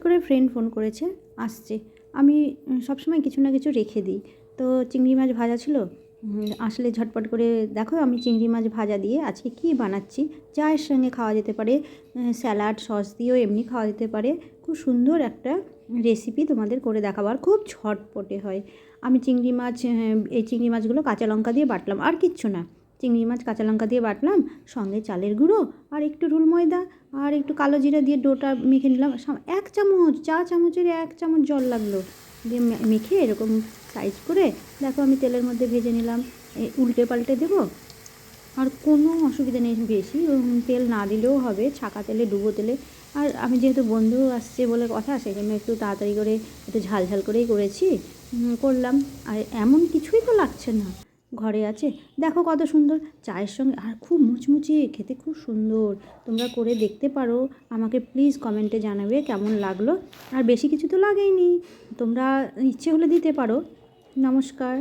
করে friend phone করেছে, আসছে। আমি সবসময় কিছু না কিছু রেখে দিই। তো চিংড়ি মাছ ভাজা ছিল, আসলে ঝটপট করে দেখো আমি চিংড়ি মাছ ভাজা দিয়ে আজকে কী বানাচ্ছি। চায়ের সঙ্গে খাওয়া যেতে পারে, স্যালাড সস দিয়েও এমনি খাওয়া যেতে পারে। খুব সুন্দর একটা রেসিপি তোমাদের করে দেখাবো, আর খুব ঝটপটে হয়। আমি চিংড়ি মাছ, এই চিংড়ি মাছগুলো কাঁচা লঙ্কা দিয়ে বাটলাম, আর কিচ্ছু না। চিংড়ি মাছ কাঁচা লঙ্কা দিয়ে বাটলাম, সঙ্গে চালের গুঁড়ো আর একটু রুল ময়দা আর একটু কালো জিরা দিয়ে ডোটা মেখে নিলাম। 1 চামচ, চা চামচের 1 চামচ জল লাগলো, দিয়ে মেখে এরকম সাইজ করে দেখো আমি তেলের মধ্যে ভেজে নিলাম। উল্টে পাল্টে দেবো, আর কোনো অসুবিধা নেই। বেশি তেল না দিলেও হবে, ছাকা তেলে, ডুবো তেলে। আর আমি যেহেতু বন্ধু আসছে বলে কথা, সেই জন্য একটু তাড়াতাড়ি করে একটু ঝাল ঝাল করেই করেছি, করলাম। আর এমন কিছুই তো লাগছে না, ঘরে আছে। দেখো কত সুন্দর চায়ের সঙ্গে, আর খুব মুচমুচে খেতে, খুব সুন্দর। তোমরা করে দেখতে পারো, আমাকে প্লিজ কমেন্টে জানাবে কেমন লাগলো। আর বেশি কিছু তো লাগেইনি, তোমরা ইচ্ছে হলে দিতে পারো। নমস্কার।